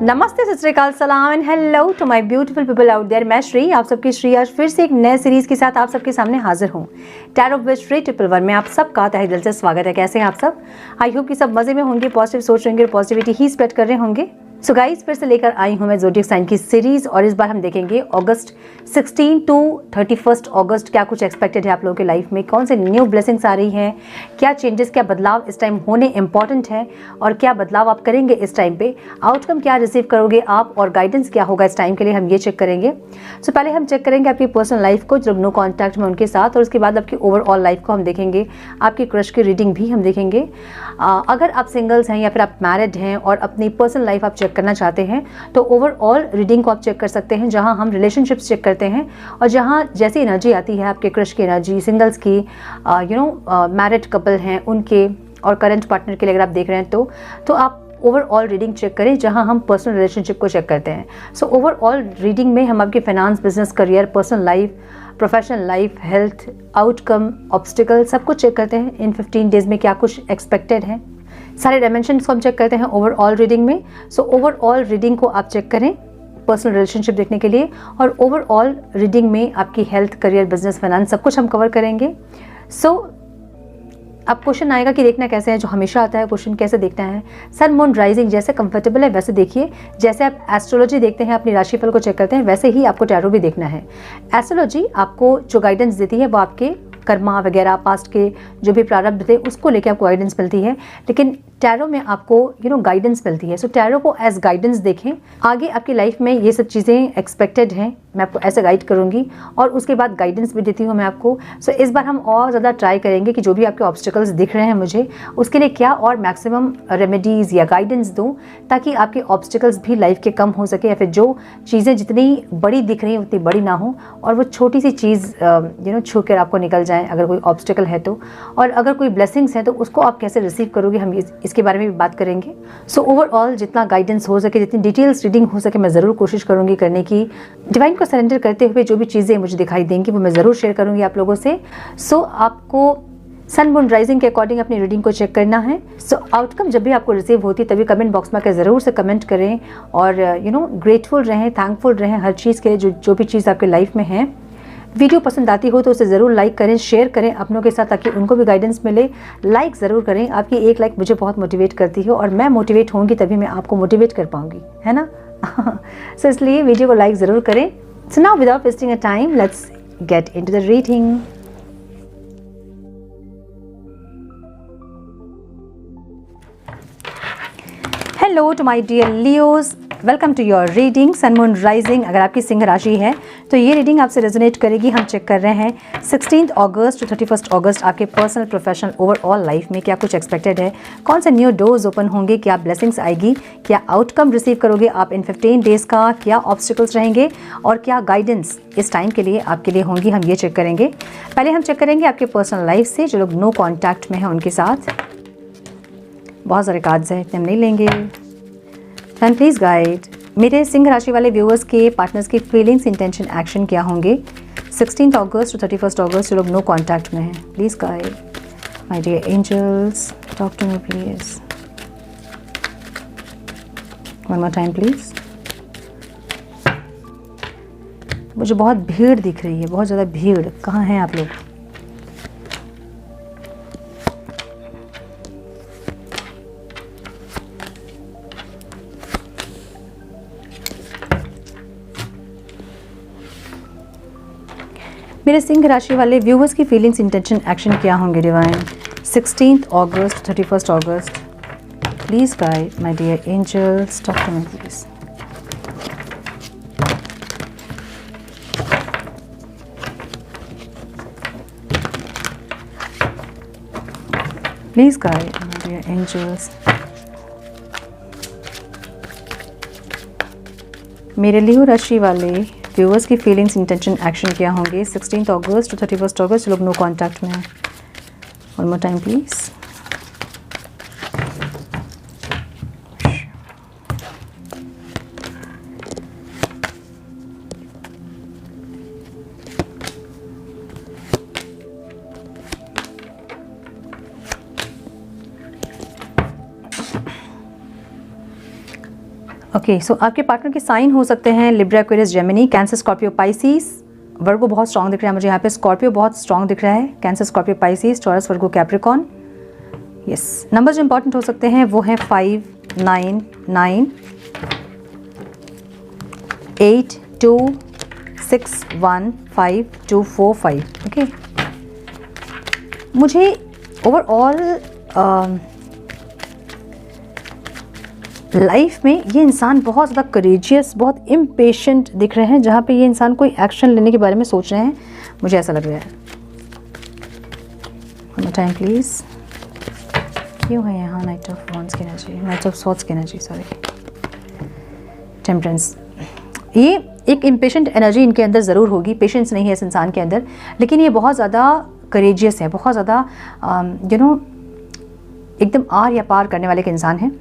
नमस्ते, सत श्री अकाल, सलाम and hello to my beautiful people out there. मैं श्री, आप सबकी श्री, आज फिर से एक नए सीरीज के साथ आप सबके सामने हाजिर हूँ। Tarot with Shri triple one में आप सबका तहे दिल से स्वागत है। कैसे हैं आप सब? आई होप कि सब मजे में होंगे, पॉजिटिव सोच रहे होंगे, पॉजिटिविटी ही स्प्रेड कर रहे होंगे। सो गाइस, फिर से लेकर आई हूँ मैं ज़ोडिएक साइन की सीरीज और इस बार हम देखेंगे अगस्त 16 टू 31 अगस्त क्या कुछ एक्सपेक्टेड है आप लोगों के लाइफ में, कौन से न्यू ब्लेसिंग्स आ रही हैं, क्या चेंजेस, क्या बदलाव इस टाइम होने इंपॉर्टेंट है और क्या बदलाव आप करेंगे इस टाइम पे, आउटकम क्या रिसीव करोगे आप और गाइडेंस क्या होगा इस टाइम के लिए, हम ये चेक करेंगे। सो पहले हम चेक करेंगे आपकी पर्सनल लाइफ को, जब नो कॉन्टैक्ट में उनके साथ, और उसके बाद आपकी ओवरऑल लाइफ को हम देखेंगे, आपकी क्रश की रीडिंग भी हम देखेंगे। अगर आप सिंगल्स हैं या फिर आप मैरिड हैं और अपनी पर्सनल लाइफ आप चेक करना चाहते हैं तो ओवरऑल रीडिंग को आप चेक कर सकते हैं, जहां हम रिलेशनशिप्स चेक करते हैं और जहां जैसी एनर्जी आती है आपके क्रश की एनर्जी, सिंगल्स की, मैरिड कपल हैं उनके, और करंट पार्टनर के लिए अगर आप देख रहे हैं तो आप ओवरऑल रीडिंग चेक करें, जहां हम पर्सनल रिलेशनशिप को चेक करते हैं। सो ओवरऑल रीडिंग में हम आपके finance, business, career, personal life, professional life, health, outcome, obstacle सब कुछ चेक करते हैं। इन 15 डेज में क्या कुछ एक्सपेक्टेड है, सारे डायमेंशंस को हम चेक करते हैं ओवरऑल रीडिंग में। सो ओवरऑल रीडिंग को आप चेक करें पर्सनल रिलेशनशिप देखने के लिए, और ओवरऑल रीडिंग में आपकी हेल्थ, करियर, बिजनेस, फाइनेंस सब कुछ हम कवर करेंगे। सो अब क्वेश्चन आएगा कि देखना कैसे है, जो हमेशा आता है क्वेश्चन, कैसे देखना है। सन, मून, राइजिंग जैसे कंफर्टेबल है वैसे देखिए। जैसे आप एस्ट्रोलॉजी देखते हैं, अपनी राशिफल को चेक करते हैं, वैसे ही आपको टैरो भी देखना है। एस्ट्रोलॉजी आपको जो गाइडेंस देती है वो आपके कर्मा वगैरह, पास्ट के जो भी प्रारब्ध थे उसको लेके आपको गाइडेंस मिलती है, लेकिन टैरो में आपको गाइडेंस मिलती है। सो टैरो को एज गाइडेंस देखें। आगे आपकी लाइफ में ये सब चीज़ें एक्सपेक्टेड हैं, मैं आपको ऐसे गाइड करूंगी और उसके बाद गाइडेंस भी देती हूँ मैं आपको। सो इस बार हम और ज़्यादा ट्राई करेंगे कि जो भी आपके ऑब्स्टिकल्स दिख रहे हैं मुझे, उसके लिए क्या और मैक्सिमम रेमेडीज़ या गाइडेंस दूँ, ताकि आपके ऑब्स्टिकल्स भी लाइफ के कम हो सके, या फिर जो चीज़ें जितनी बड़ी दिख रही हैं उतनी बड़ी ना हो और वो छोटी सी चीज़ छू कर आपको निकल जाए अगर कोई ऑब्स्टिकल है तो। और अगर कोई ब्लेसिंग्स हैं तो उसको आप कैसे रिसीव करोगे, हम इसके बारे में भी बात करेंगे। सो ओवरऑल जितना गाइडेंस हो सके, जितनी डिटेल्स रीडिंग हो सके, मैं ज़रूर कोशिश करूँगी करने की। डिवाइन को सरेंडर करते हुए जो भी चीज़ें मुझे दिखाई देंगी वो मैं ज़रूर शेयर करूँगी आप लोगों से। सो आपको सन, मून, राइजिंग के अकॉर्डिंग अपनी रीडिंग को चेक करना है। सो आउटकम जब भी आपको रिसीव होती है तभी कमेंट बॉक्स में आकर ज़रूर से कमेंट करें और ग्रेटफुल रहें, थैंकफुल रहें हर चीज़ के लिए जो भी चीज़ आपके लाइफ में है। वीडियो पसंद आती हो तो उसे ज़रूर लाइक करें, शेयर करें अपनों के साथ, ताकि उनको भी गाइडेंस मिले। लाइक ज़रूर करें, आपकी एक लाइक मुझे बहुत मोटिवेट करती है और मैं मोटिवेट होंगी तभी मैं आपको मोटिवेट कर पाऊंगी, है ना। सो इसलिए वीडियो को लाइक ज़रूर करें। So now without wasting a time, let's get into the reading. Hello to my dear Leos, welcome to your reading. Sun, moon, rising अगर आपकी सिंह राशि है तो ये रीडिंग आपसे रेजोनेट करेगी। हम चेक कर रहे हैं 16 अगस्त टू 31 अगस्त आपके पर्सनल, प्रोफेशनल, ओवरऑल लाइफ में क्या कुछ एक्सपेक्टेड है, कौन से न्यू डोर्स ओपन होंगे, क्या ब्लेसिंग्स आएगी, क्या आउटकम रिसीव करोगे आप इन 15 डेज का, क्या ऑब्स्टिकल्स रहेंगे और क्या गाइडेंस इस टाइम के लिए आपके लिए होंगी, हम ये चेक करेंगे। पहले हम चेक करेंगे आपके पर्सनल लाइफ से, जो लोग नो कॉन्टैक्ट में हैं उनके साथ। बहुत सारे कार्ड्स हैं, हम नहीं लेंगे। एंड प्लीज़ गाइड मेरे सिंह राशि वाले व्यूअर्स के, पार्टनर्स की फीलिंग्स, इंटेंशन, एक्शन क्या होंगे 16 अगस्त टू 31 अगस्त जो लोग नो कॉन्टैक्ट में हैं। Please guide my dear angels, talk to me please, one more time please. मुझे बहुत भीड़ दिख रही है, बहुत ज़्यादा भीड़। कहाँ हैं आप लोग? मेरे सिंह राशि वाले व्यूवर्स की फीलिंग्स, इंटेंशन, एक्शन क्या होंगे डिवाइन 16 अगस्त 31 अगस्त। Please guide my dear angels, talk to me please. Please guide my dear angels. मेरे लियो राशि वाले व्यूअर्स की फीलिंग्स, इंटेंशन, एक्शन क्या होंगे 16 अगस्त टू 31 अगस्त लोग नो कॉन्टैक्ट में हैं। One more time please. Okay, so आपके पार्टनर के साइन हो सकते हैं Libra, Aquarius, Gemini, Cancer, Scorpio, Pisces. Virgo बहुत स्ट्रॉन्ग दिख रहा है मुझे यहाँ पे, स्कॉर्पियो बहुत स्ट्रॉन्ग दिख रहा है, cancer, Scorpio, Pisces, Taurus, Virgo, Capricorn. Yes, number जो इंपॉर्टेंट हो सकते हैं वो हैं 5, 9, 9, 8, 2, 6, 1, 5, 2, 4, 5। ओके, मुझे ओवरऑल लाइफ में ये इंसान बहुत ज़्यादा करेजियस, बहुत इम्पेशेंट दिख रहे हैं, जहाँ पे ये इंसान कोई एक्शन लेने के बारे में सोच रहे हैं, मुझे ऐसा लग रहा है। टाइम प्लीज़, क्यों है यहाँ नाइट ऑफ वॉन्ड्स की एनर्जी, नाइट ऑफ सॉर्ड्स की एनर्जी, सॉरी, टेम्परेंस। ये एक इम्पेशेंट एनर्जी इनके अंदर ज़रूर होगी, पेशेंस नहीं है इस इंसान के अंदर, लेकिन ये बहुत ज़्यादा करेजियस है, बहुत ज़्यादा एकदम आर या पार करने वाले एक इंसान है,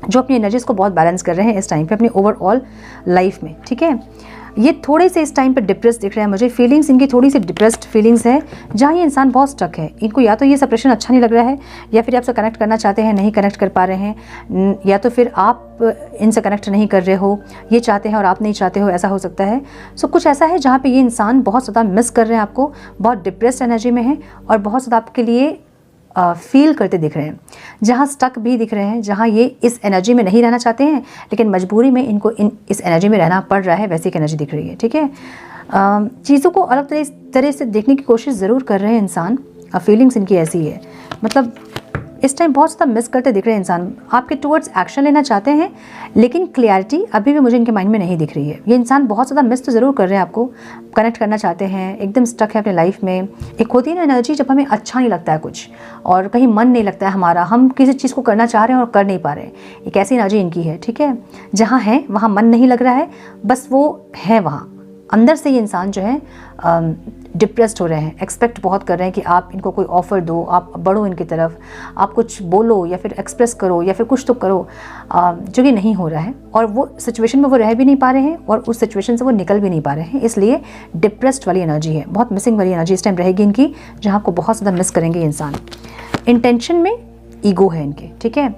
जो अपनी एनर्जीज़ को बहुत बैलेंस कर रहे हैं इस टाइम पे अपनी ओवरऑल लाइफ में। ठीक है, ये थोड़े से इस टाइम पे डिप्रेस दिख रहे हैं मुझे, फीलिंग्स इनकी थोड़ी सी डिप्रेस्ड फीलिंग्स है, जहाँ ये इंसान बहुत स्टक है। इनको या तो ये सेपरेशन अच्छा नहीं लग रहा है, या फिर आपसे कनेक्ट करना चाहते हैं, नहीं कनेक्ट कर पा रहे हैं, या तो फिर आप इनसे कनेक्ट नहीं कर रहे हो, ये चाहते हैं और आप नहीं चाहते हो, ऐसा हो सकता है। सो कुछ ऐसा है जहाँ पे ये इंसान बहुत ज़्यादा मिस कर रहे हैं आपको, बहुत डिप्रेस्ड एनर्जी में है और बहुत ज़्यादा आपके लिए फील करते दिख रहे हैं, जहाँ स्टक भी दिख रहे हैं, जहाँ ये इस एनर्जी में नहीं रहना चाहते हैं, लेकिन मजबूरी में इनको इस एनर्जी में रहना पड़ रहा है, वैसी एक एनर्जी दिख रही है। ठीक है, चीज़ों को अलग तरह से देखने की कोशिश ज़रूर कर रहे हैं इंसान, फीलिंग्स इनकी ऐसी है, मतलब इस टाइम बहुत ज़्यादा मिस करते दिख रहे हैं इंसान, आपके टुवर्ड्स एक्शन लेना चाहते हैं, लेकिन क्लियरिटी अभी भी मुझे इनके माइंड में नहीं दिख रही है। ये इंसान बहुत ज़्यादा मिस तो ज़रूर कर रहे हैं आपको, कनेक्ट करना चाहते हैं, एकदम स्टक है अपने लाइफ में। एक होती है ना एनर्जी, जब हमें अच्छा नहीं लगता है कुछ और कहीं मन नहीं लगता है हमारा, हम किसी चीज़ को करना चाह रहे हैं और कर नहीं पा रहे हैं, एक ऐसी एनर्जी इनकी है। ठीक है, जहाँ है वहाँ मन नहीं लग रहा है, बस वो है वहाँ अंदर से, ये इंसान जो है डिप्रेस्ड हो रहे हैं, एक्सपेक्ट बहुत कर रहे हैं कि आप इनको कोई ऑफ़र दो, आप बढ़ो इनकी तरफ, आप कुछ बोलो या फिर एक्सप्रेस करो या फिर कुछ तो करो, जो कि नहीं हो रहा है। और वो सिचुएशन में वो रह भी नहीं पा रहे हैं और उस सिचुएशन से वो निकल भी नहीं पा रहे हैं, इसलिए डिप्रेस्ड वाली एनर्जी है, बहुत मिसिंग वाली एनर्जी इस टाइम रहेगी इनकी, जहाँ आपको बहुत ज़्यादा मिस करेंगे इंसान। इंटेंशन में ईगो है इनके। ठीक है,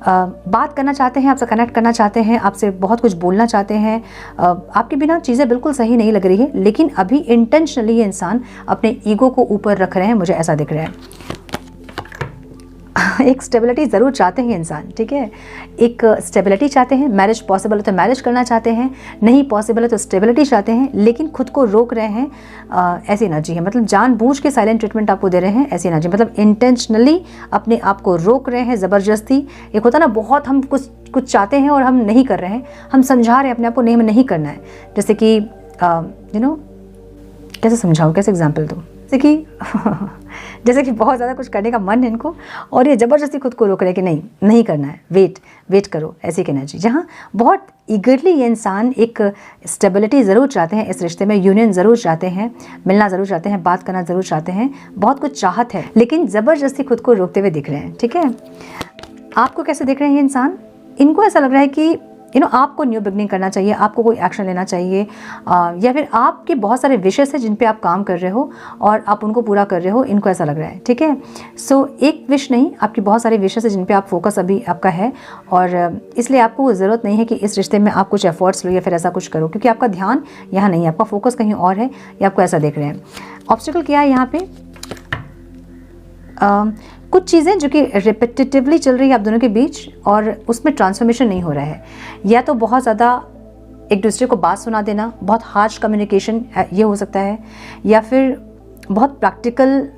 बात करना चाहते हैं, आपसे कनेक्ट करना चाहते हैं, आपसे बहुत कुछ बोलना चाहते हैं, आपके बिना चीज़ें बिल्कुल सही नहीं लग रही है, लेकिन अभी इंटेंशनली ये इंसान अपने ईगो को ऊपर रख रहे हैं, मुझे ऐसा दिख रहा है। एक स्टेबिलिटी ज़रूर चाहते हैं इंसान। ठीक है, एक स्टेबिलिटी चाहते हैं, मैरिज पॉसिबल है तो मैरिज करना चाहते हैं, नहीं पॉसिबल है तो स्टेबिलिटी चाहते हैं, लेकिन खुद को रोक रहे हैं, ऐसी एनर्जी है। मतलब जानबूझ के साइलेंट ट्रीटमेंट आपको दे रहे हैं, ऐसी एनर्जी, मतलब इंटेंशनली अपने आप को रोक रहे हैं ज़बरदस्ती। एक होता ना, बहुत हम कुछ चाहते हैं और हम नहीं कर रहे हैं, हम समझा रहे हैं अपने आप को नहीं करना है, जैसे कि कैसे समझाऊँ, कैसे एग्जाम्पल दूँ, जैसे कि बहुत ज़्यादा कुछ करने का मन है इनको और ये ज़बरदस्ती खुद को रोक रहे हैं कि नहीं करना है, वेट करो, ऐसी एक एनर्जी, जहाँ बहुत ईगरली ये इंसान एक स्टेबिलिटी ज़रूर चाहते हैं इस रिश्ते में, यूनियन ज़रूर चाहते हैं, मिलना ज़रूर चाहते हैं, बात करना ज़रूर चाहते हैं, बहुत कुछ चाहत है, लेकिन ज़बरदस्ती खुद को रोकते हुए दिख रहे हैं। ठीक है, आपको कैसे दिख रहे हैं ये इंसान? इनको ऐसा लग रहा है कि आपको न्यू बिगनिंग करना चाहिए, आपको कोई एक्शन लेना चाहिए, या फिर आपके बहुत सारे विशेष है जिन पे आप काम कर रहे हो और आप उनको पूरा कर रहे हो, इनको ऐसा लग रहा है। ठीक है, सो एक विश नहीं, आपकी बहुत सारे विशेष है जिन पे आप फोकस अभी आपका है, और इसलिए आपको ज़रूरत नहीं है कि इस रिश्ते में आप कुछ एफर्ट्स लो या फिर ऐसा कुछ करो, क्योंकि आपका ध्यान यहाँ नहीं है, आपका फोकस कहीं और है, या आपको ऐसा देख रहे हैं। ऑब्स्टिकल क्या है यहाँ पे? कुछ चीज़ें जो कि रिपीटेटिवली चल रही है आप दोनों के बीच और उसमें ट्रांसफॉर्मेशन नहीं हो रहा है, या तो बहुत ज़्यादा एक दूसरे को बात सुना देना, बहुत हार्श कम्युनिकेशन ये हो सकता है, या फिर बहुत प्रैक्टिकल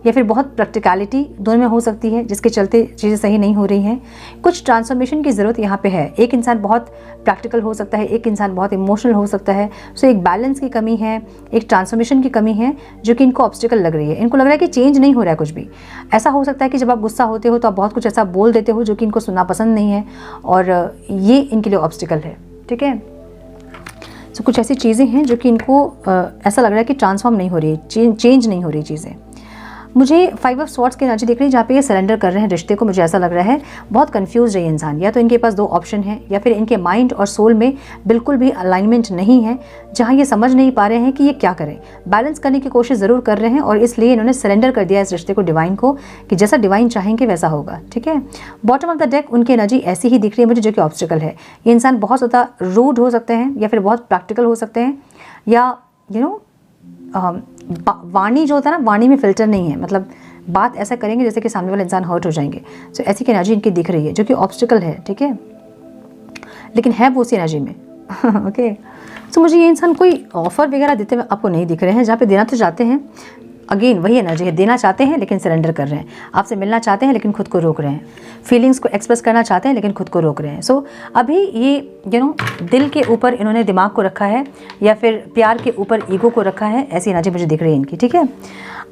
या फिर बहुत प्रैक्टिकलिटी दोनों में हो सकती है, जिसके चलते चीज़ें सही नहीं हो रही हैं। कुछ ट्रांसफॉर्मेशन की ज़रूरत यहाँ पे है। एक इंसान बहुत प्रैक्टिकल हो सकता है, एक इंसान बहुत इमोशनल हो सकता है। सो एक बैलेंस की कमी है, एक ट्रांसफॉर्मेशन की कमी है, जो कि इनको ऑब्स्टिकल लग रही है। इनको लग रहा है कि चेंज नहीं हो रहा है कुछ भी। ऐसा हो सकता है कि जब आप गुस्सा होते हो तो आप बहुत कुछ ऐसा बोल देते हो जो कि इनको सुनना पसंद नहीं है, और ये इनके लिए ऑब्स्टिकल है। ठीक है, सो कुछ ऐसी चीज़ें हैं जो कि इनको ऐसा लग रहा है कि ट्रांसफॉर्म नहीं हो रही है, चेंज नहीं हो रही चीज़ें। मुझे 5 ऑफ स्वॉर्ड्स की एनर्जी दिख रही है जहाँ पे ये सरेंडर कर रहे हैं रिश्ते को। मुझे ऐसा लग रहा है बहुत कंफ्यूज है ये इंसान, या तो इनके पास 2 ऑप्शन है या फिर इनके माइंड और सोल में बिल्कुल भी अलाइनमेंट नहीं है, जहाँ ये समझ नहीं पा रहे हैं कि ये क्या करें। बैलेंस करने की कोशिश ज़रूर कर रहे हैं और इसलिए इन्होंने सरेंडर कर दिया इस रिश्ते को डिवाइन को कि जैसा डिवाइन चाहेंगे वैसा होगा। ठीक है, बॉटम ऑफ द डेक उनकी एनर्जी ऐसी ही दिख रही है मुझे, जो कि ऑब्स्टिकल है। ये इंसान बहुत ज़्यादा रूड हो सकते हैं या फिर बहुत प्रैक्टिकल हो सकते हैं, या वाणी जो होता है ना, वाणी में फिल्टर नहीं है, मतलब बात ऐसा करेंगे जैसे कि सामने वाला इंसान हर्ट हो जाएंगे। सो ऐसी की एनर्जी इनकी दिख रही है जो कि ऑब्स्टिकल है। ठीक है, लेकिन है वो उसी एनर्जी में। ओके, सो मुझे ये इंसान कोई ऑफर वगैरह देते हुए आपको नहीं दिख रहे हैं। जहाँ पे देना तो चाहते हैं, अगेन वही एनर्जी है, देना चाहते हैं लेकिन सरेंडर कर रहे हैं। आपसे मिलना चाहते हैं लेकिन खुद को रोक रहे हैं। फीलिंग्स को एक्सप्रेस करना चाहते हैं लेकिन खुद को रोक रहे हैं। सो अभी ये दिल के ऊपर इन्होंने दिमाग को रखा है या फिर प्यार के ऊपर ईगो को रखा है, ऐसी एनर्जी मुझे दिख रही है इनकी। ठीक है,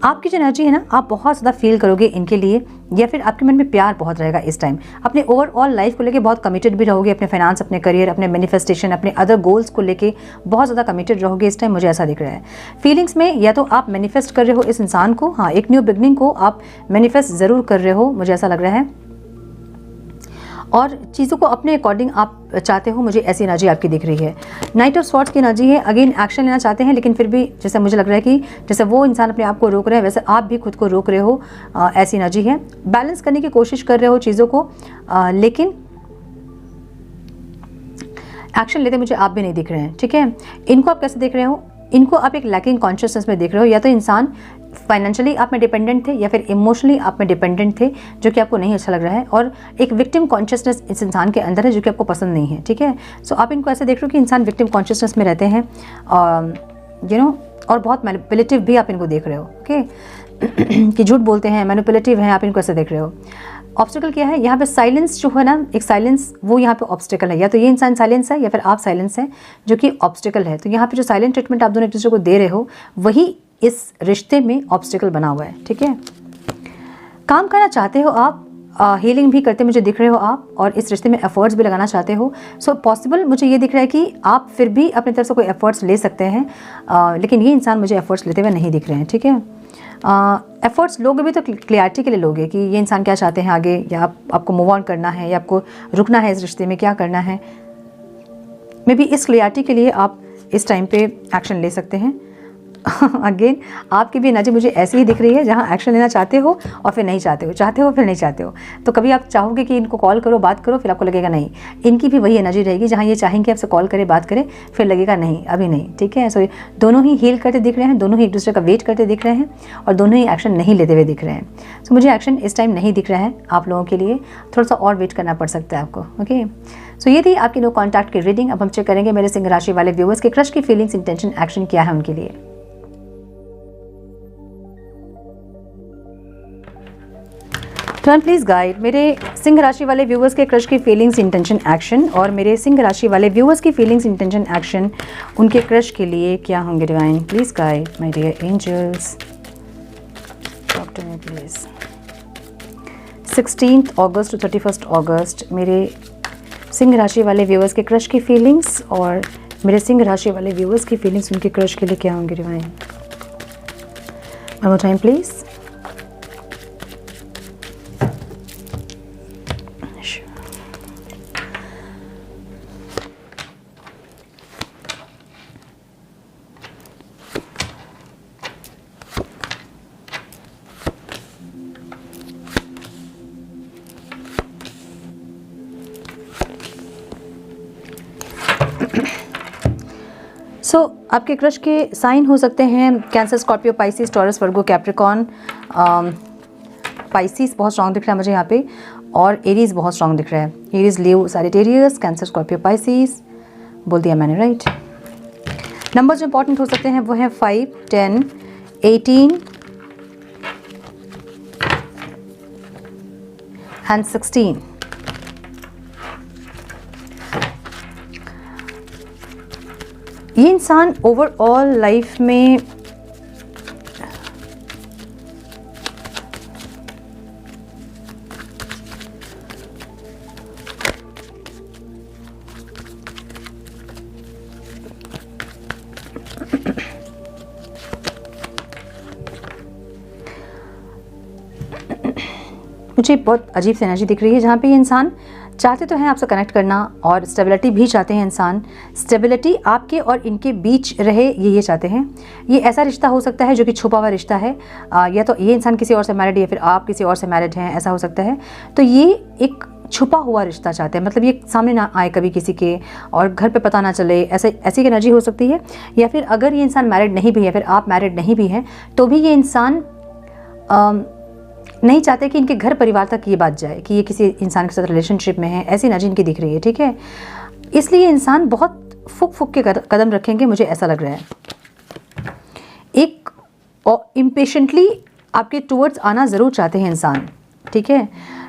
आपकी जो एनर्जी है ना, आप बहुत ज़्यादा फील करोगे इनके लिए, या फिर आपके मन में प्यार बहुत रहेगा इस टाइम। अपने ओवरऑल लाइफ को लेके बहुत कमिटेड भी रहोगे, अपने फाइनेंस, अपने करियर, अपने मैनिफेस्टेशन, अपने अदर गोल्स को लेके बहुत ज़्यादा कमिटेड रहोगे इस टाइम, मुझे ऐसा दिख रहा है। फीलिंग्स में या तो आप मैनिफेस्ट कर रहे हो इस इंसान को, हाँ, एक न्यू बिगनिंग को आप मैनिफेस्ट ज़रूर कर रहे हो, मुझे ऐसा लग रहा है, और चीज़ों को अपने अकॉर्डिंग आप चाहते हो, मुझे ऐसी एनर्जी आपकी दिख रही है। नाइट ऑफ स्वॉर्ड्स की एनर्जी है, अगेन एक्शन लेना चाहते हैं लेकिन फिर भी जैसे मुझे लग रहा है कि जैसे वो इंसान अपने आप को रोक रहे हैं वैसे आप भी खुद को रोक रहे हो, ऐसी एनर्जी है। बैलेंस करने की कोशिश कर रहे हो चीज़ों को, लेकिन एक्शन लेते मुझे आप भी नहीं दिख रहे हैं। ठीक है, इनको आप कैसे देख रहे हो? इनको आप एक लैकिंग कॉन्शियसनेस में देख रहे हो, या तो इंसान फाइनेंशियली आप में डिपेंडेंट थे या फिर इमोशनली आप में डिपेंडेंट थे, जो कि आपको नहीं अच्छा लग रहा है, और एक विक्टिम कॉन्शियसनेस इस इंसान के अंदर है जो कि आपको पसंद नहीं है। ठीक है, सो आप इनको ऐसे देख रहे हो कि इंसान विक्टिम कॉन्शियसनेस में रहते हैं, और बहुत मैनिपुलेटिव भी आप इनको देख रहे हो। ओके, कि झूठ बोलते हैं, मैनिपुलेटिव हैं, आप इनको ऐसे देख रहे हो। ऑब्स्टिकल क्या है यहाँ पे? साइलेंस जो है ना, एक साइलेंस, वो यहाँ पे ऑब्स्टिकल है। या तो ये इंसान साइलेंस है या फिर आप साइलेंस है, जो कि ऑब्स्टिकल है। तो यहाँ पे जो साइलेंट ट्रीटमेंट आप दोनों एक दूसरे को दे रहे हो, वही इस रिश्ते में ऑब्स्टिकल बना हुआ है। ठीक है, काम करना चाहते हो आप, हीलिंग भी करते मुझे दिख रहे हो आप, और इस रिश्ते में एफर्ट्स भी लगाना चाहते हो। सो पॉसिबल मुझे ये दिख रहा है कि आप फिर भी अपनी तरफ से कोई एफर्ट्स ले सकते हैं, लेकिन ये इंसान मुझे एफर्ट्स लेते हुए नहीं दिख रहे हैं। ठीक है, एफर्ट्स लोगे भी तो क्लियरिटी के लिए लोगे कि ये इंसान क्या चाहते हैं आगे, या आपको मूव ऑन करना है या आपको रुकना है इस रिश्ते में, क्या करना है। मे बी इस क्लियरिटी के लिए आप इस टाइम पे एक्शन ले सकते हैं। अगेन आपकी भी एनर्जी मुझे ऐसी ही दिख रही है, जहाँ एक्शन लेना चाहते हो और फिर नहीं चाहते हो, चाहते हो फिर नहीं चाहते हो। तो कभी आप चाहोगे कि इनको कॉल करो, बात करो, फिर आपको लगेगा नहीं। इनकी भी वही एनर्जी रहेगी, जहाँ ये चाहेंगे आपसे कॉल करें, बात करें, फिर लगेगा नहीं, अभी नहीं। ठीक है, सो दोनों ही हील करते दिख रहे हैं, दोनों ही एक दूसरे का वेट करते दिख रहे हैं, और दोनों ही एक्शन नहीं लेते हुए दिख रहे हैं। सो मुझे एक्शन इस टाइम नहीं दिख रहा है आप लोगों के लिए, थोड़ा सा और वेट करना पड़ सकता है आपको। ओके, सो ये थी आपकी नो कॉन्टैक्ट की रीडिंग। अब हम चेक करेंगे मेरे सिंह राशि वाले व्यूअर्स के क्रश की फीलिंग्स, इंटेंशन, एक्शन क्या है उनके लिए। टर्न प्लीज गाइड मेरे सिंह राशि वाले व्यूअर्स के क्रश की फीलिंग्स, इंटेंशन, एक्शन, और मेरे सिंह राशि वाले व्यूअर्स की फीलिंग्स, इंटेंशन, एक्शन उनके क्रश के लिए क्या होंगे। Divine please guide my dear angels, talk to me please. 16 अगस्त टू 31 अगस्त मेरे सिंह राशि वाले व्यूअर्स के क्रश की फीलिंग्स, और मेरे सिंह राशि वाले व्यूअर्स की फीलिंग्स उनके क्रश के लिए क्या होंगे। Divine one more time please. So आपके क्रश के साइन हो सकते हैं Cancer, Scorpio, Pisces, Taurus, Virgo, Capricorn. Pisces बहुत स्ट्रॉन्ग दिख रहा है मुझे यहाँ पे, और एरीज बहुत स्ट्रॉन्ग दिख रहा है। एरीज, लियो, सैजिटेरियस, कैंसर, स्कॉर्पियो, पाइसिस, बोल दिया मैंने, राइट। नंबर जो इंपॉर्टेंट हो सकते हैं वो हैं 5, 10, 18 एंड 16। ये इंसान ओवरऑल लाइफ में मुझे बहुत अजीब सी एनर्जी दिख रही है, जहाँ पे ये इंसान चाहते तो हैं आपसे कनेक्ट करना और स्टेबिलिटी भी चाहते हैं इंसान। स्टेबिलिटी आपके और इनके बीच रहे, ये चाहते हैं। ये ऐसा रिश्ता हो सकता है जो कि छुपा हुआ रिश्ता है, या तो ये इंसान किसी और से मैरिड या फिर आप किसी और से मैरिड हैं, ऐसा हो सकता है। तो ये एक छुपा हुआ रिश्ता चाहते हैं, मतलब ये सामने ना आए कभी किसी के और घर पे पता ना चले, ऐसी एनर्जी हो सकती है। या फिर अगर ये इंसान मैरिड नहीं भी है, फिर आप मैरिड नहीं भी हैं, तो भी ये इंसान नहीं चाहते कि इनके घर परिवार तक ये बात जाए कि ये किसी इंसान के साथ रिलेशनशिप में है, ऐसी एनर्जी इनकी दिख रही है, ठीक है। इसलिए इंसान बहुत फुक के कदम रखेंगे, मुझे ऐसा लग रहा है। एक इम्पेशेंटली आपके टूवर्ड्स आना ज़रूर चाहते हैं इंसान, ठीक है,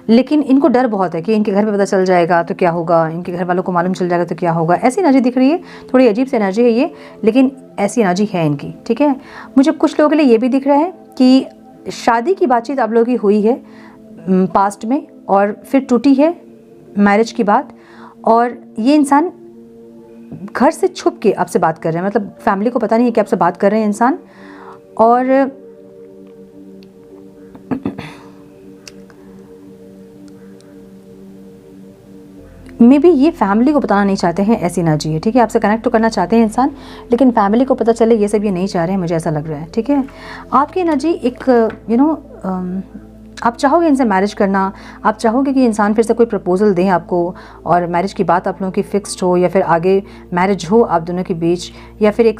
लेकिन इनको डर बहुत है कि इनके घर पे पता चल जाएगा तो क्या होगा, इनके घर वालों को मालूम चल जाएगा तो क्या होगा। ऐसी एनर्जी दिख रही है, थोड़ी अजीब सी एनर्जी है ये, लेकिन ऐसी एनर्जी है इनकी, ठीक है। मुझे कुछ लोगों के लिए ये भी दिख रहा है कि शादी की बातचीत आप लोगों की हुई है पास्ट में और फिर टूटी है मैरिज की बात, और ये इंसान घर से छुप के आपसे बात कर रहे हैं, मतलब फैमिली को पता नहीं है कि आपसे बात कर रहे हैं इंसान। और मे बी ये फैमिली को बताना नहीं चाहते हैं, ऐसी एनर्जी है, ठीक है। आपसे कनेक्ट तो करना चाहते हैं इंसान, लेकिन फैमिली को पता चले ये सब ये नहीं चाह रहे हैं, मुझे ऐसा लग रहा है, ठीक है। आपकी एनर्जी एक आप चाहोगे इनसे मैरिज करना, आप चाहोगे कि इंसान फिर से कोई प्रपोजल दें आपको और मैरिज की बात आप लोगों की फिक्स्ड हो, या फिर आगे मैरिज हो आप दोनों के बीच, या फिर एक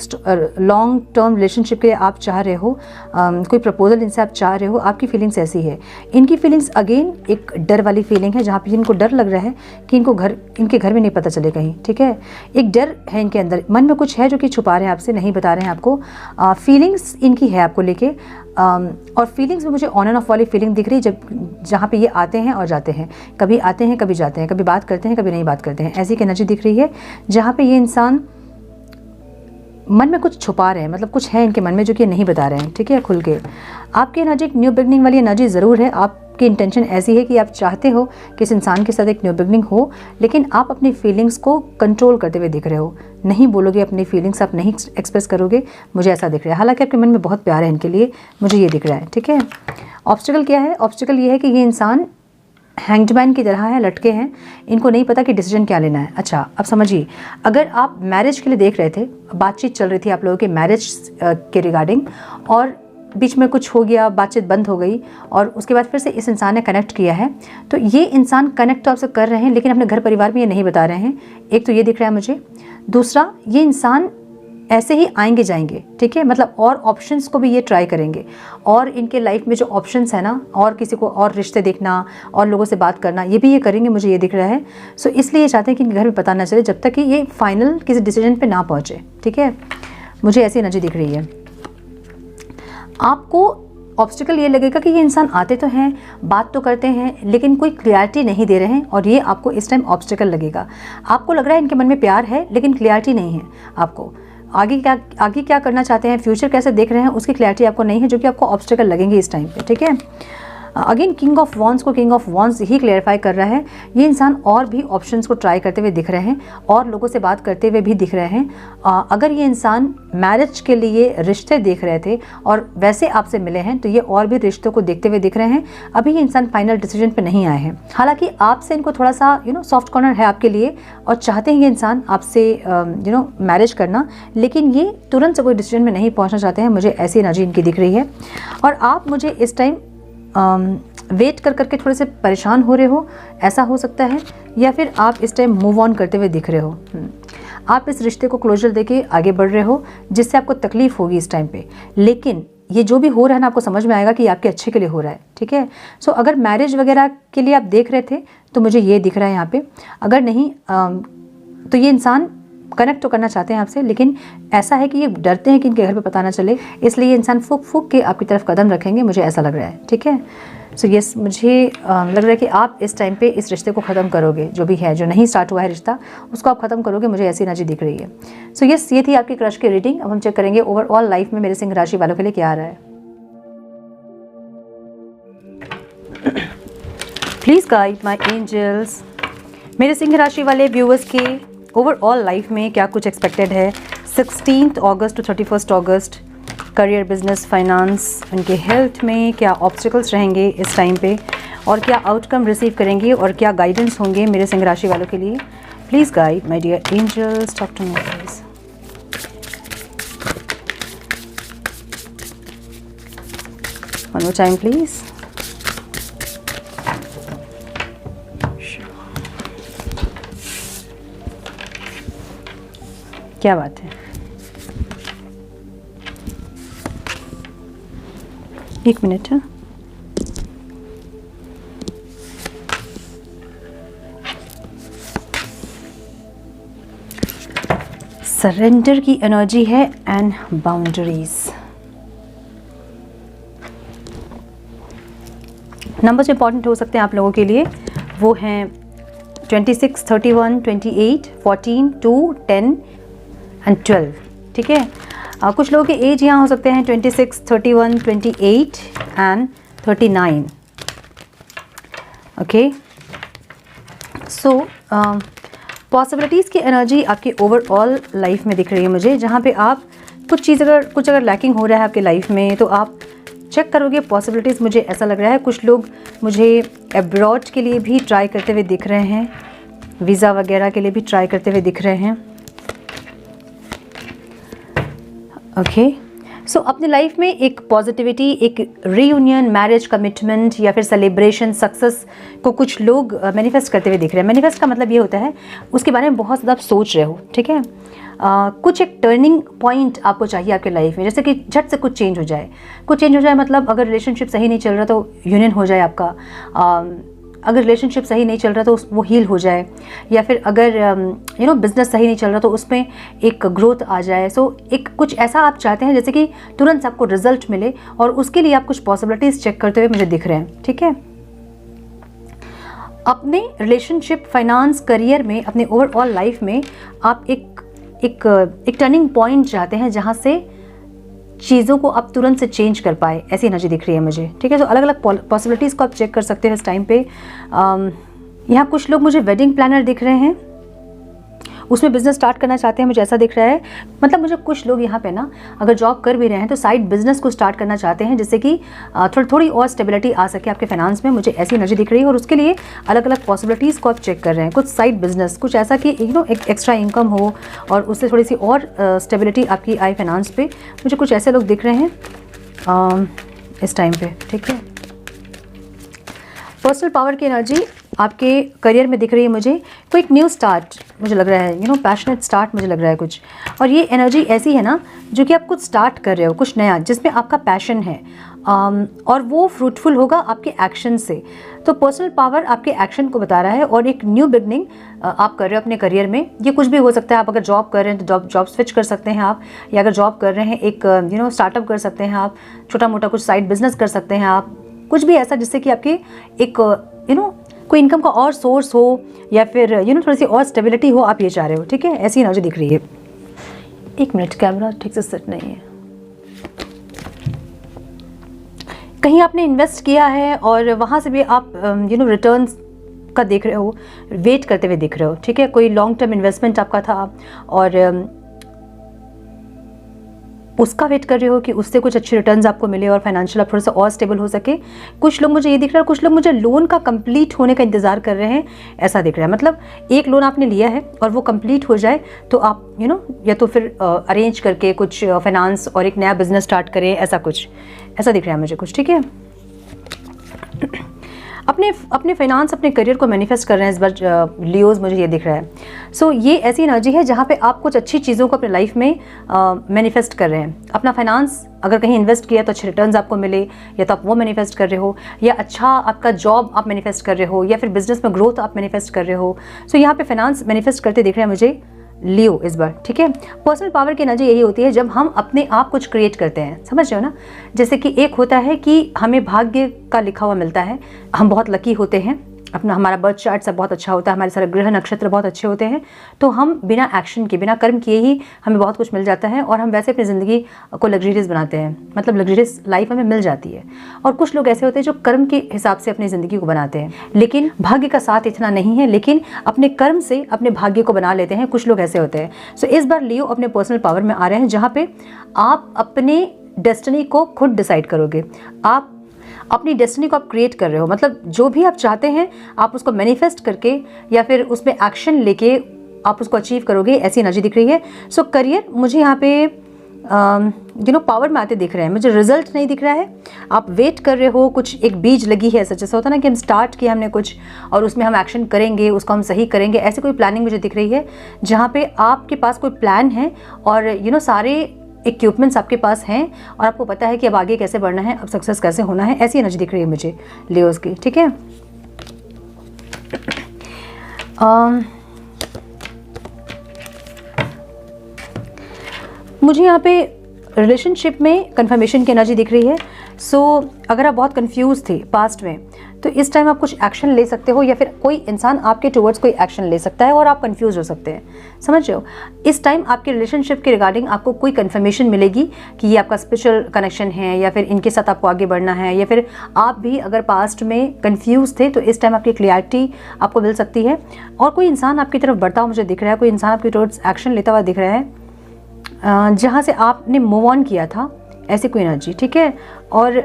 लॉन्ग टर्म रिलेशनशिप के लिए आप चाह रहे हो, कोई प्रपोजल इनसे आप चाह रहे हो। आपकी फीलिंग्स ऐसी है। इनकी फीलिंग्स अगेन एक डर वाली फीलिंग है, जहाँ पे इनको डर लग रहा है कि इनके घर में नहीं पता चले कहीं, ठीक है। एक डर है इनके अंदर, मन में कुछ है जो कि छुपा रहे हैं आपसे, नहीं बता रहे हैं आपको। फीलिंग्स इनकी है आपको लेके, और फीलिंग्स में मुझे ऑन एंड ऑफ वाली फीलिंग दिख रही है, जहाँ पे ये आते हैं और जाते हैं, कभी आते हैं कभी जाते हैं, कभी बात करते हैं कभी नहीं बात करते हैं, ऐसी एक एनर्जी दिख रही है, जहाँ पे ये इंसान मन में कुछ छुपा रहे हैं, मतलब कुछ है इनके मन में जो कि नहीं बता रहे हैं, ठीक है, खुल के। आपकी एनर्जी एक न्यू बिगनिंग वाली एनर्जी ज़रूर है। आपकी इंटेंशन ऐसी है कि आप चाहते हो कि इस इंसान के साथ एक न्यू बिगनिंग हो, लेकिन आप अपनी फीलिंग्स को कंट्रोल करते हुए दिख रहे हो, नहीं बोलोगे अपनी फीलिंग्स, आप नहीं एक्सप्रेस करोगे, मुझे ऐसा दिख रहा है। हालांकि आपके मन में बहुत प्यार है इनके लिए, मुझे ये दिख रहा है, ठीक है। ऑब्स्टिकल क्या है? ऑब्स्टिकल ये है कि ये इंसान हैंग्ड मैन की तरह है, लटके हैं, इनको नहीं पता कि डिसीजन क्या लेना है। अच्छा, अब समझिए, अगर आप मैरिज के लिए देख रहे थे, बातचीत चल रही थी आप लोगों के मैरिज के रिगार्डिंग, और बीच में कुछ हो गया, बातचीत बंद हो गई, और उसके बाद फिर से इस इंसान ने कनेक्ट किया है, तो ये इंसान कनेक्ट तो आपसे कर रहे हैं, लेकिन अपने घर परिवार में ये नहीं बता रहे हैं। एक तो ये दिख रहा है मुझे। दूसरा, ये इंसान ऐसे ही आएंगे जाएंगे, ठीक है, मतलब और ऑप्शंस को भी ये ट्राई करेंगे, और इनके लाइफ में जो ऑप्शंस है ना, और किसी को और रिश्ते देखना और लोगों से बात करना, ये भी ये करेंगे, मुझे ये दिख रहा है। सो इसलिए ये चाहते हैं कि इनके घर में पता ना चले जब तक कि ये फाइनल किसी डिसीजन पे ना पहुँचे, ठीक है। मुझे ऐसी एनर्जी दिख रही है। आपको ऑब्स्टिकल ये लगेगा कि ये इंसान आते तो हैं, बात तो करते हैं, लेकिन कोई क्लियरिटी नहीं दे रहे हैं, और ये आपको इस टाइम ऑब्स्टिकल लगेगा। आपको लग रहा है इनके मन में प्यार है, लेकिन क्लियरिटी नहीं है आपको। आगे क्या करना चाहते हैं, फ्यूचर कैसे देख रहे हैं, उसकी क्लैरिटी आपको नहीं है, जो कि आपको ऑब्स्टिकल लगेंगे इस टाइम पे, ठीक है। अगेन किंग ऑफ वॉन्ड्स को king of wands he clarify कर रहा है। ये इंसान और भी ऑप्शंस को ट्राई करते हुए दिख रहे हैं, और लोगों से बात करते हुए भी दिख रहे हैं। अगर ये इंसान मैरिज के लिए रिश्ते देख रहे थे और वैसे आपसे मिले हैं, तो ये और भी रिश्तों को देखते हुए दिख रहे हैं। अभी ये इंसान फाइनल डिसीजन पे नहीं आए हैं। हालांकि आपसे इनको थोड़ा सा सॉफ्ट कॉर्नर है आपके लिए, और चाहते हैं ये इंसान आपसे मैरिज करना, लेकिन ये तुरंत से कोई डिसीजन में नहीं पहुँचना चाहते हैं। मुझे ऐसी एनर्जी इनकी दिख रही है। और आप मुझे इस टाइम वेट कर करके थोड़े से परेशान हो रहे हो, ऐसा हो सकता है, या फिर आप इस टाइम मूव ऑन करते हुए दिख रहे हो। आप इस रिश्ते को क्लोजर देके आगे बढ़ रहे हो, जिससे आपको तकलीफ होगी इस टाइम पे, लेकिन ये जो भी हो रहा है ना, आपको समझ में आएगा कि आपके अच्छे के लिए हो रहा है, ठीक है। सो अगर मैरिज वगैरह के लिए आप देख रहे थे, तो मुझे ये दिख रहा है यहाँ पे। अगर नहीं तो ये इंसान कनेक्ट तो करना चाहते हैं आपसे, लेकिन ऐसा है कि ये डरते हैं कि इनके घर पे पता ना चले, इसलिए ये इंसान फूक के आपकी तरफ कदम रखेंगे, मुझे ऐसा लग रहा है, ठीक है। सो यस, मुझे लग रहा है कि आप इस टाइम पे इस रिश्ते को ख़त्म करोगे, जो भी है, जो नहीं स्टार्ट हुआ है रिश्ता, उसको आप ख़त्म करोगे, मुझे ऐसी एनर्जी दिख रही है। सो यस, ये थी आपकी क्रश की रीडिंग। अब हम चेक करेंगे ओवरऑल लाइफ में मेरे सिंह राशि वालों के लिए क्या आ रहा है। प्लीज़ गाइड माय एंजल्स, मेरे सिंह राशि वाले व्यूअर्स के ओवरऑल लाइफ में क्या कुछ एक्सपेक्टेड है 16 अगस्त टू 31 अगस्त। करियर, बिजनेस, फाइनेंस, उनके हेल्थ में क्या ऑब्स्टिकल्स रहेंगे इस टाइम पे, और क्या आउटकम रिसीव करेंगे और क्या गाइडेंस होंगे मेरे सिंह राशि वालों के लिए। Please guide my dear angels, talk to me please. One more time please. क्या बात है, एक मिनट है। सरेंडर की एनर्जी है एंड बाउंड्रीज। नंबर्स इंपॉर्टेंट हो सकते हैं आप लोगों के लिए, वो हैं 26, 31, 28, 14, 2, 10 एंड 12। ठीक है, कुछ लोगों के एज यहाँ हो सकते हैं 26, 31, 28 एंड 39। ओके, सो पॉसिबिलिटीज़ की एनर्जी आपकी ओवरऑल लाइफ में दिख रही है मुझे, जहाँ पे आप कुछ अगर लैकिंग हो रहा है आपकी लाइफ में तो आप चेक करोगे पॉसिबिलिटीज़। मुझे ऐसा लग रहा है कुछ लोग मुझे अब्रॉड के लिए भी ट्राई करते हुए दिख रहे हैं, वीज़ा वगैरह के लिए भी ट्राई करते हुए दिख रहे हैं। ओके, सो अपनी लाइफ में एक पॉजिटिविटी, एक रीयूनियन, मैरिज, कमिटमेंट या फिर सेलिब्रेशन, सक्सेस को कुछ लोग मैनिफेस्ट करते हुए दिख रहे हैं। मैनिफेस्ट का मतलब ये होता है उसके बारे में बहुत ज़्यादा आप सोच रहे हो। ठीक है, कुछ एक टर्निंग पॉइंट आपको चाहिए आपके लाइफ में, जैसे कि झट से कुछ चेंज हो जाए। कुछ चेंज हो जाए मतलब अगर रिलेशनशिप सही नहीं चल रहा तो यूनियन हो जाए आपका, अगर रिलेशनशिप सही नहीं चल रहा तो वो हील हो जाए, या फिर अगर बिजनेस सही नहीं चल रहा तो उसमें एक ग्रोथ आ जाए। सो एक कुछ ऐसा आप चाहते हैं जैसे कि तुरंत आपको रिजल्ट मिले, और उसके लिए आप कुछ पॉसिबिलिटीज़ चेक करते हुए मुझे दिख रहे हैं। ठीक है, अपने रिलेशनशिप, फाइनेंस, करियर में, अपने ओवरऑल लाइफ में आप एक टर्निंग पॉइंट चाहते हैं जहाँ से चीज़ों को आप तुरंत से चेंज कर पाए, ऐसी एनर्जी दिख रही है मुझे। ठीक है, तो अलग अलग पॉसिबिलिटीज़ को आप चेक कर सकते हो इस टाइम पे। यहाँ कुछ लोग मुझे वेडिंग प्लानर दिख रहे हैं, उसमें बिजनेस स्टार्ट करना चाहते हैं, मुझे ऐसा दिख रहा है। मतलब मुझे कुछ लोग यहाँ पे ना अगर जॉब कर भी रहे हैं तो साइड बिजनेस को स्टार्ट करना चाहते हैं, जिससे कि थोड़ी और स्टेबिलिटी आ सके आपके फाइनेंस में। मुझे ऐसी एनर्जी दिख रही है और उसके लिए अलग अलग पॉसिबिलिटीज़ को आप चेक कर रहे हैं। कुछ साइड बिजनेस, कुछ ऐसा कि एक एक्स्ट्रा इनकम हो और उससे थोड़ी सी और स्टेबिलिटी आपकी आए फाइनेंस पे। मुझे कुछ ऐसे लोग दिख रहे हैं इस टाइम पे। ठीक है, पर्सनल पावर की एनर्जी आपके करियर में दिख रही है मुझे। कोई एक न्यू स्टार्ट मुझे लग रहा है, पैशनेट स्टार्ट मुझे लग रहा है कुछ। और ये एनर्जी ऐसी है ना जो कि आप कुछ स्टार्ट कर रहे हो, कुछ नया जिसमें आपका पैशन है, और वो फ्रूटफुल होगा आपके एक्शन से। तो पर्सनल पावर आपके एक्शन को बता रहा है, और एक न्यू बिगनिंग आप कर रहे हो अपने करियर में। ये कुछ भी हो सकता है, आप अगर जॉब कर रहे हैं तो जॉब स्विच कर सकते हैं आप, या अगर जॉब कर रहे हैं एक स्टार्टअप कर सकते हैं आप, छोटा मोटा कुछ साइड बिजनेस कर सकते हैं आप, कुछ भी ऐसा जिससे कि आपके एक कोई इनकम का और सोर्स हो, या फिर थोड़ी सी और स्टेबिलिटी हो, आप ये चाह रहे हो। ठीक है, ऐसी एनर्जी दिख रही है। एक मिनट, कैमरा ठीक से सेट नहीं है। कहीं आपने इन्वेस्ट किया है और वहाँ से भी आप रिटर्न्स का देख रहे हो, वेट करते हुए दिख रहे हो। ठीक है, कोई लॉन्ग टर्म इन्वेस्टमेंट आपका था और उसका वेट कर रहे हो कि उससे कुछ अच्छे रिटर्न्स आपको मिले और फाइनेंशियल आप थोड़ा सा और स्टेबल हो सके। कुछ लोग मुझे ये दिख रहा है, कुछ लोग मुझे लोन का कंप्लीट होने का इंतज़ार कर रहे हैं, ऐसा दिख रहा है। मतलब एक लोन आपने लिया है और वो कंप्लीट हो जाए तो आप या तो फिर अरेंज करके कुछ फाइनेंस और एक नया बिजनेस स्टार्ट करें, ऐसा दिख रहा है मुझे कुछ। ठीक है, अपने फाइनेंस, अपने करियर को मैनिफेस्ट कर रहे हैं इस बार लियोज, मुझे ये दिख रहा है। सो ये ऐसी एनर्जी है जहाँ पे आप कुछ अच्छी चीज़ों को अपने लाइफ में मैनिफेस्ट कर रहे हैं। अपना फाइनेंस अगर कहीं इन्वेस्ट किया तो अच्छे रिटर्न्स आपको मिले, या तो आप वो मैनिफेस्ट कर रहे हो, या अच्छा आपका जॉब आप मैनिफेस्ट कर रहे हो, या फिर बिजनेस में ग्रोथ आप मैनिफेस्ट कर रहे हो। सो यहाँ पे फाइनेंस मैनिफेस्ट करते दिख रहे हैं मुझे लियो इस बार। ठीक है, पर्सनल पावर की एनर्जी यही होती है जब हम अपने आप कुछ क्रिएट करते हैं, समझ रहे हो ना। जैसे कि एक होता है कि हमें भाग्य का लिखा हुआ मिलता है, हम बहुत लकी होते हैं, हमारा बर्थ चार्ट सब बहुत अच्छा होता है, हमारे सारे ग्रह नक्षत्र बहुत अच्छे होते हैं, तो हम बिना एक्शन के, बिना कर्म किए ही हमें बहुत कुछ मिल जाता है, और हम वैसे अपनी ज़िंदगी को लग्जरियस बनाते हैं, मतलब लग्जरियस लाइफ हमें मिल जाती है। और कुछ लोग ऐसे होते हैं जो कर्म के हिसाब से अपनी ज़िंदगी को बनाते हैं, लेकिन भाग्य का साथ इतना नहीं है, लेकिन अपने कर्म से अपने भाग्य को बना लेते हैं। कुछ लोग ऐसे होते हैं। सो इस बार लियो अपने पर्सनल पावर में आ रहे हैं, जहाँ पे आप अपने डेस्टिनी को खुद डिसाइड करोगे। आप अपनी डेस्टिनी को आप क्रिएट कर रहे हो, मतलब जो भी आप चाहते हैं आप उसको मैनिफेस्ट करके या फिर उसमें एक्शन लेके आप उसको अचीव करोगे, ऐसी एनर्जी दिख रही है। सो करियर मुझे यहाँ पे पावर में आते दिख रहे हैं, मुझे रिजल्ट नहीं दिख रहा है। आप वेट कर रहे हो, कुछ एक बीज लगी है, जैसा होता है ना कि हम स्टार्ट किया हमने कुछ और उसमें हम एक्शन करेंगे, उसको हम सही करेंगे, ऐसी कोई प्लानिंग मुझे दिख रही है जहाँ पे आपके पास कोई प्लान है और सारे इक्विपमेंट्स आपके पास हैं और आपको पता है कि अब आगे कैसे बढ़ना है, अब सक्सेस कैसे होना है, ऐसी एनर्जी दिख रही है मुझे लियोस की। ठीक है, मुझे यहाँ पे रिलेशनशिप में कंफर्मेशन की एनर्जी दिख रही है। सो अगर आप बहुत कंफ्यूज थे पास्ट में तो इस टाइम आप कुछ एक्शन ले सकते हो या फिर कोई इंसान आपके टुवर्ड्स कोई एक्शन ले सकता है और आप कंफ्यूज हो सकते हैं, समझ रहे हो। इस टाइम आपके रिलेशनशिप के रिगार्डिंग आपको कोई कंफर्मेशन मिलेगी कि ये आपका स्पेशल कनेक्शन है या फिर इनके साथ आपको आगे बढ़ना है, या फिर आप भी अगर पास्ट में कंफ्यूज थे तो इस टाइम आपकी क्लियरिटी आपको मिल सकती है। और कोई इंसान आपकी तरफ बढ़ता हुआ मुझे दिख रहा है, कोई इंसान आपके टुवर्ड्स एक्शन लेता हुआ दिख रहा है जहाँ से आपने मूव ऑन किया था, ऐसी कोई एनर्जी। ठीक है, और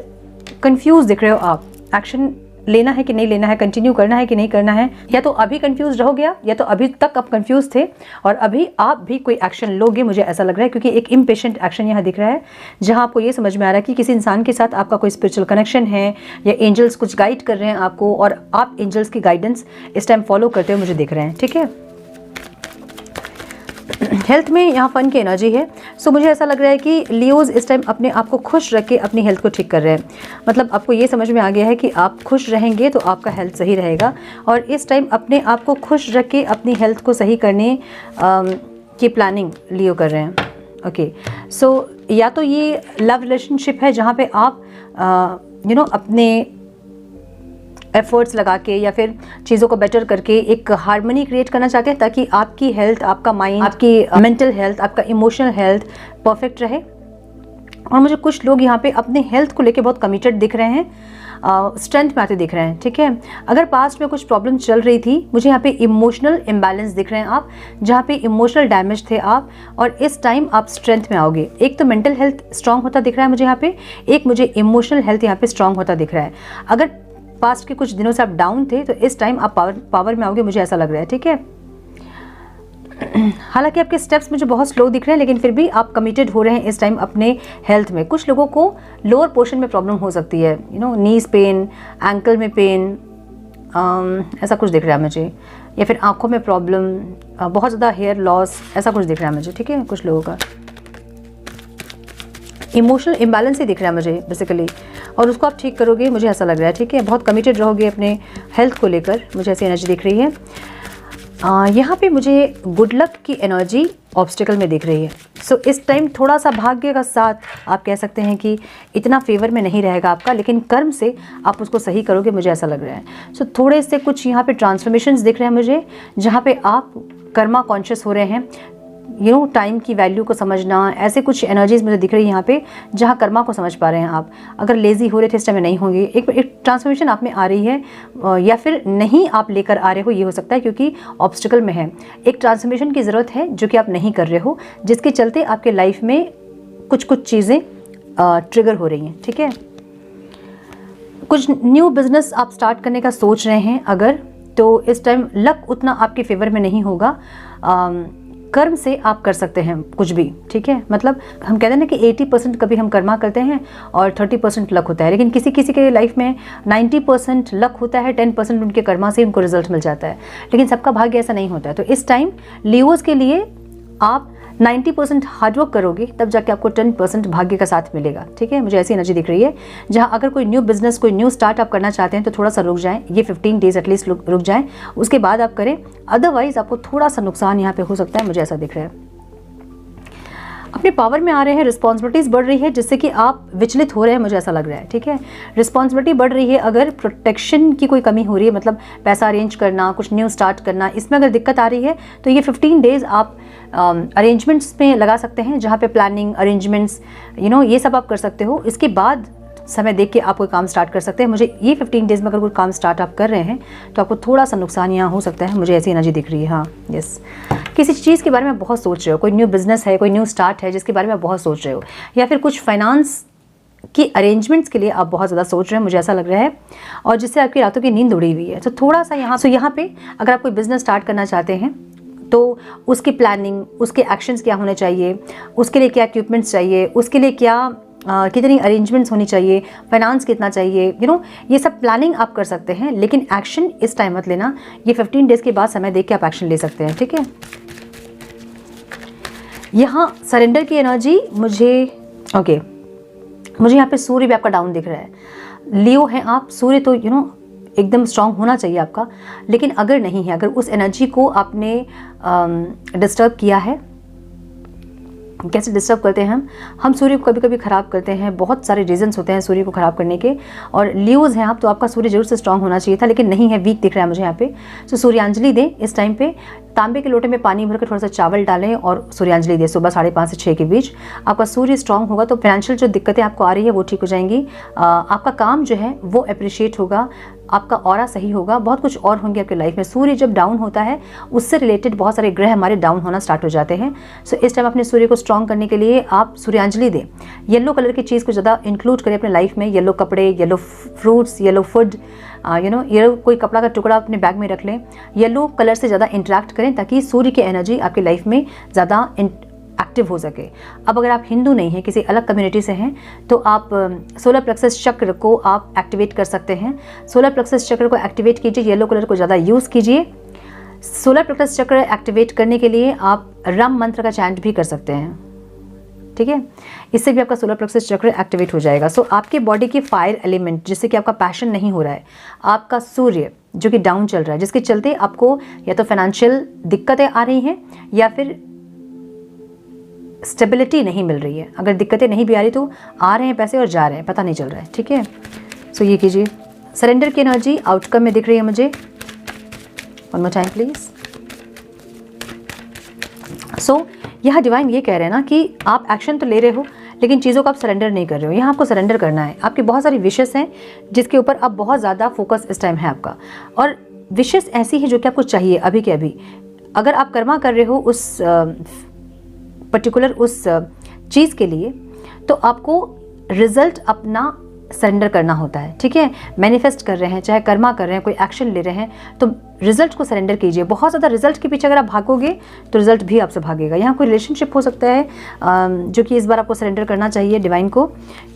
कंफ्यूज दिख रहे हो आप, एक्शन लेना है कि नहीं लेना है, कंटिन्यू करना है कि नहीं करना है, या तो अभी कंफ्यूज रहोगे या तो अभी तक आप कंफ्यूज थे और अभी आप भी कोई एक्शन लोगे, मुझे ऐसा लग रहा है, क्योंकि एक इम्पेशेंट एक्शन यहाँ दिख रहा है जहाँ आपको ये समझ में आ रहा है कि किसी इंसान के साथ आपका कोई स्पिरिचुअल कनेक्शन है या एंजल्स कुछ गाइड कर रहे हैं आपको और आप एंजल्स की गाइडेंस इस टाइम फॉलो करते हुए मुझे दिख रहे हैं। ठीक है, हेल्थ में यहाँ फन की एनर्जी है। सो मुझे ऐसा लग रहा है कि लियोज इस टाइम अपने आप को खुश रख के अपनी हेल्थ को ठीक कर रहे हैं, मतलब आपको ये समझ में आ गया है कि आप खुश रहेंगे तो आपका हेल्थ सही रहेगा और इस टाइम अपने आप को खुश रख के अपनी हेल्थ को सही करने की प्लानिंग लियो कर रहे हैं। ओके, सो या तो ये लव रिलेशनशिप है जहाँ पे आप अपने एफर्ट्स लगा के या फिर चीज़ों को बेटर करके एक हार्मनी क्रिएट करना चाहते हैं ताकि आपकी हेल्थ, आपका माइंड, आपकी मेंटल हेल्थ, आपका इमोशनल हेल्थ परफेक्ट रहे। और मुझे कुछ लोग यहाँ पे अपने हेल्थ को लेके बहुत कमिटेड दिख रहे हैं, स्ट्रेंथ में आते दिख रहे हैं। ठीक है, अगर पास्ट में कुछ प्रॉब्लम चल रही थी, मुझे यहाँ पे इमोशनल इम्बैलेंस दिख रहे हैं आप, जहाँ पे इमोशनल डैमेज थे आप, और इस टाइम आप स्ट्रेंथ में आओगे। एक तो मेंटल हेल्थ स्ट्रांग होता दिख रहा है मुझे यहाँ पे, एक मुझे इमोशनल हेल्थ यहाँ पे स्ट्रांग होता दिख रहा है। अगर पास्ट के कुछ दिनों से आप डाउन थे तो इस टाइम आप पावर में आओगे, मुझे ऐसा लग रहा है। ठीक है, हालांकि आपके स्टेप्स मुझे बहुत स्लो दिख रहे हैं लेकिन फिर भी आप कमिटेड हो रहे हैं इस टाइम अपने हेल्थ में। कुछ लोगों को लोअर पोर्शन में प्रॉब्लम हो सकती है, नीज पेन, एंकल में पेन, ऐसा कुछ दिख रहा है मुझे, या फिर आंखों में प्रॉब्लम, बहुत ज़्यादा हेयर लॉस, ऐसा कुछ दिख रहा है मुझे। ठीक है, कुछ लोगों का इमोशनल इम्बैलेंस ही दिख रहा है मुझे बेसिकली, और उसको आप ठीक करोगे, मुझे ऐसा लग रहा है। ठीक है, बहुत कमिटेड रहोगे अपने हेल्थ को लेकर, मुझे ऐसी एनर्जी दिख रही है। यहाँ पे मुझे गुड लक की एनर्जी ऑब्स्टिकल में दिख रही है। सो इस टाइम थोड़ा सा भाग्य का साथ आप कह सकते हैं कि इतना फेवर में नहीं रहेगा आपका, लेकिन कर्म से आप उसको सही करोगे, मुझे ऐसा लग रहा है। सो थोड़े से कुछ यहाँ पे ट्रांसफॉर्मेशंस दिख रहे हैं मुझे, जहाँ पे आप कर्मा कॉन्शियस हो रहे हैं, टाइम की वैल्यू को समझना, ऐसे कुछ एनर्जीज मुझे दिख रही है यहाँ पे जहाँ कर्मा को समझ पा रहे हैं आप। अगर लेजी हो रहे थे इस टाइम में नहीं होंगे, एक ट्रांसफॉर्मेशन आप में आ रही है, या फिर नहीं आप लेकर आ रहे हो, ये हो सकता है क्योंकि ऑब्स्टिकल में है। एक ट्रांसफॉर्मेशन की ज़रूरत है जो कि आप नहीं कर रहे हो, जिसके चलते आपके लाइफ में कुछ चीज़ें ट्रिगर हो रही हैं। ठीक है, कुछ न्यू बिजनेस आप स्टार्ट करने का सोच रहे हैं अगर, तो इस टाइम लक उतना आपके फेवर में नहीं होगा, कर्म से आप कर सकते हैं कुछ भी। ठीक है, मतलब हम कहते हैं ना कि 80% कभी हम कर्मा करते हैं और 30% लक होता है, लेकिन किसी किसी के लाइफ में 90% लक होता है, 10% उनके कर्मा से उनको रिजल्ट मिल जाता है, लेकिन सबका भाग्य ऐसा नहीं होता है। तो इस टाइम लियोज के लिए आप 90% हार्डवर्क करोगे तब जाके आपको 10% भाग्य का साथ मिलेगा। ठीक है, मुझे ऐसी एनर्जी दिख रही है जहां अगर कोई न्यू बिजनेस, कोई न्यू स्टार्ट आप करना चाहते हैं तो थोड़ा सा रुक जाएं, ये 15 डेज एटलीस्ट रुक जाएं, उसके बाद आप करें, अदरवाइज आपको थोड़ा सा नुकसान यहाँ पे हो सकता है, मुझे ऐसा दिख रहा है। अपने पावर में आ रहे हैं, रिस्पॉन्सिबिलिटीज़ बढ़ रही है जिससे कि आप विचलित हो रहे हैं, मुझे ऐसा लग रहा है। ठीक है, रिस्पॉन्सिबिलिटी बढ़ रही है, अगर प्रोटेक्शन की कोई कमी हो रही है, मतलब पैसा अरेंज करना, कुछ न्यू स्टार्ट करना, इसमें अगर दिक्कत आ रही है तो ये 15 डेज आप अरेंजमेंट्स में लगा सकते हैं, जहाँ पे प्लानिंग, अरेंजमेंट्स, ये सब आप कर सकते हो। इसके बाद समय देख के आप कोई काम स्टार्ट कर सकते हैं। मुझे ये 15 डेज में अगर कोई काम स्टार्ट आप कर रहे हैं तो आपको थोड़ा सा नुकसान यहाँ हो सकता है, मुझे ऐसी एनर्जी दिख रही है। हाँ, यस, किसी चीज़ के बारे में बहुत सोच रहे हो, कोई न्यू बिजनेस है, कोई न्यू स्टार्ट है जिसके बारे में बहुत सोच रहे हो, या फिर कुछ फाइनेंस कि अरेंजमेंट्स के लिए आप बहुत ज़्यादा सोच रहे हैं, मुझे ऐसा लग रहा है, और जिससे आपकी रातों की नींद उड़ी हुई है। तो थोड़ा सा यहाँ पे अगर आप कोई बिज़नेस स्टार्ट करना चाहते हैं तो उसकी प्लानिंग, उसके एक्शंस क्या होने चाहिए, उसके लिए क्या इक्विपमेंट्स चाहिए, उसके लिए कितनी अरेंजमेंट्स होनी चाहिए, फाइनेंस कितना चाहिए, ये सब प्लानिंग आप कर सकते हैं, लेकिन एक्शन इस टाइम मत लेना। ये 15 डेज़ के बाद समय देख के आप एक्शन ले सकते हैं, ठीक है। यहाँ सरेंडर की एनर्जी मुझे यहाँ पे सूर्य भी आपका डाउन दिख रहा है। लियो हैं आप, सूर्य तो एकदम स्ट्रांग होना चाहिए आपका, लेकिन अगर नहीं है, अगर उस एनर्जी को आपने डिस्टर्ब किया है, कैसे डिस्टर्ब करते हैं हम सूर्य को कभी कभी ख़राब करते हैं, बहुत सारे रीजंस होते हैं सूर्य को ख़राब करने के, और लियोज हैं आप तो आपका सूर्य जरूर से स्ट्रांग होना चाहिए था, लेकिन नहीं है, वीक दिख रहा है मुझे यहाँ पे। तो सूर्यांजलि दें इस टाइम पे, तांबे के लोटे में पानी भरकर थोड़ा सा चावल डालें और सूर्यांजलि दें सुबह 5:30 से 6 के बीच। आपका सूर्य स्ट्रांग होगा तो फाइनेंशियल जो दिक्कतें आपको आ रही है वो ठीक हो जाएंगी, आपका काम जो है वो अप्रिशिएट होगा, आपका ऑरा सही होगा, बहुत कुछ और होंगे आपके लाइफ में। सूर्य जब डाउन होता है उससे रिलेटेड बहुत सारे ग्रह हमारे डाउन होना स्टार्ट हो जाते हैं। सो इस टाइम अपने सूर्य को स्ट्रांग करने के लिए आप सूर्यांजलि दें। येलो कलर की चीज़ को ज़्यादा इंक्लूड करें अपने लाइफ में, येलो कपड़े, yellow fruits, yellow food, yellow कोई कपड़ा का टुकड़ा अपने बैग में रख लें, येलो कलर से ज़्यादा इंटरेक्ट करें ताकि सूर्य की एनर्जी आपकी लाइफ में ज़्यादा एक्टिव हो सके। अब अगर आप हिंदू नहीं हैं, किसी अलग कम्युनिटी से हैं, तो आप सोलर प्लेक्सस चक्र को आप एक्टिवेट कर सकते हैं। सोलर प्लेक्सस चक्र को एक्टिवेट कीजिए, येलो कलर को ज़्यादा यूज़ कीजिए। सोलर प्लेक्सस चक्र एक्टिवेट करने के लिए आप राम मंत्र का चैंट भी कर सकते हैं, ठीक है, इससे भी आपका सोलर प्लेक्सस चक्र एक्टिवेट हो जाएगा। सो आपके बॉडी की फायर एलिमेंट, जिससे कि आपका पैशन नहीं हो रहा है, आपका सूर्य जो कि डाउन चल रहा है, जिसके चलते आपको या तो फाइनेंशियल दिक्कतें आ रही हैं या फिर स्टेबिलिटी नहीं मिल रही है। अगर दिक्कतें नहीं भी आ रही तो आ रहे हैं पैसे और जा रहे हैं, पता नहीं चल रहा है, ठीक है। सो ये कीजिए। सरेंडर की एनर्जी आउटकम में दिख रही है मुझे, वन मोर टाइम प्लीज। सो यहाँ डिवाइन ये कह रहे हैं ना कि आप एक्शन तो ले रहे हो लेकिन चीज़ों को आप सरेंडर नहीं कर रहे हो। यहाँ आपको सरेंडर करना है। आपकी बहुत सारी विशेस हैं जिसके ऊपर आप बहुत ज़्यादा फोकस इस टाइम है आपका, और विशेस ऐसी हैं जो कि आपको चाहिए अभी के अभी। अगर आप कर्मा कर रहे हो उस पर्टिकुलर उस चीज़ के लिए, तो आपको रिजल्ट अपना सरेंडर करना होता है, ठीक है। मैनिफेस्ट कर रहे हैं, चाहे कर्मा कर रहे हैं, कोई एक्शन ले रहे हैं, तो रिजल्ट को सरेंडर कीजिए। बहुत ज़्यादा रिजल्ट के पीछे अगर आप भागोगे तो रिजल्ट भी आपसे भागेगा। यहाँ कोई रिलेशनशिप हो सकता है जो कि इस बार आपको सरेंडर करना चाहिए डिवाइन को।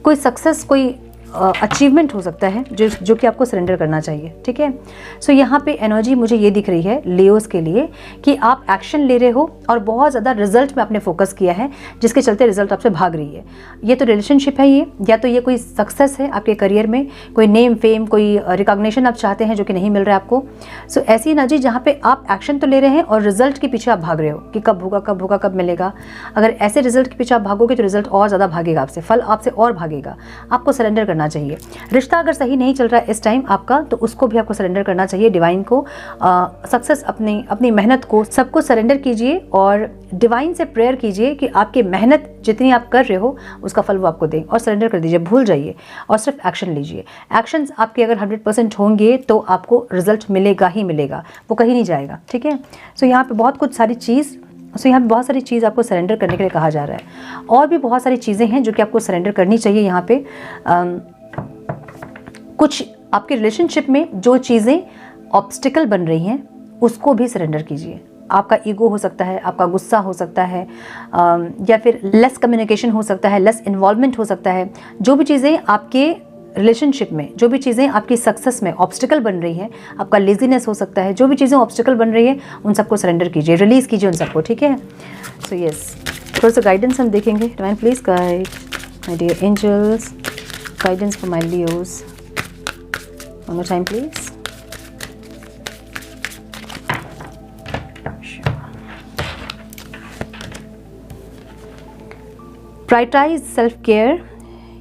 कोई सक्सेस, कोई अचीवमेंट हो सकता है जो कि आपको सरेंडर करना चाहिए, ठीक है। सो यहाँ पे एनर्जी मुझे ये दिख रही है लियोस के लिए कि आप एक्शन ले रहे हो और बहुत ज़्यादा रिजल्ट में आपने फोकस किया है, जिसके चलते रिजल्ट आपसे भाग रही है। ये तो रिलेशनशिप है, ये या तो ये कोई सक्सेस है आपके करियर में, कोई नेम फेम, कोई रिकॉग्निशन आप चाहते हैं जो कि नहीं मिल रहा है आपको। सो ऐसी एनर्जी जहाँ पे आप एक्शन तो ले रहे हैं और रिजल्ट के पीछे आप भाग रहे हो कि कब होगा कब होगा कब मिलेगा। अगर ऐसे रिजल्ट के पीछे आप भागोगे तो रिजल्ट और ज़्यादा भागेगा आपसे, फल आपसे और भागेगा। आपको सरेंडर करना चाहिए। रिश्ता अगर सही नहीं चल रहा है इस टाइम आपका, तो उसको भी आपको सरेंडर करना चाहिए डिवाइन को। सक्सेस, अपनी मेहनत को, सबको सरेंडर कीजिए और डिवाइन से प्रेयर कीजिए कि आपकी मेहनत जितनी आप कर रहे हो उसका फल वो आपको दें, और सरेंडर कर दीजिए, भूल जाइए और सिर्फ एक्शन लीजिए। एक्शंस आपके अगर 100% होंगे तो आपको रिजल्ट मिलेगा ही मिलेगा, वो कहीं नहीं जाएगा, ठीक है। सो यहाँ पे बहुत बहुत सारी चीज़ आपको सरेंडर करने के लिए कहा जा रहा है, और भी बहुत सारी चीज़ें हैं जो कि आपको सरेंडर करनी चाहिए। यहाँ पे कुछ आपके रिलेशनशिप में जो चीज़ें ऑब्स्टिकल बन रही हैं उसको भी सरेंडर कीजिए। आपका ईगो हो सकता है, आपका गुस्सा हो सकता है, या फिर लेस कम्युनिकेशन हो सकता है, लेस इन्वॉल्वमेंट हो सकता है। जो भी चीज़ें आपके रिलेशनशिप में, जो भी चीज़ें आपकी सक्सेस में ऑब्स्टिकल बन रही हैं, आपका लेजीनेस हो सकता है, जो भी चीज़ें ऑब्स्टिकल बन रही है उन सबको सरेंडर कीजिए, रिलीज़ कीजिए उन सबको, ठीक है। सो यस, थोड़ा सा गाइडेंस हम देखेंगे। Divine please guide my dear angels, guidance for my Leos. One more time, please. Sure. Prioritize self-care.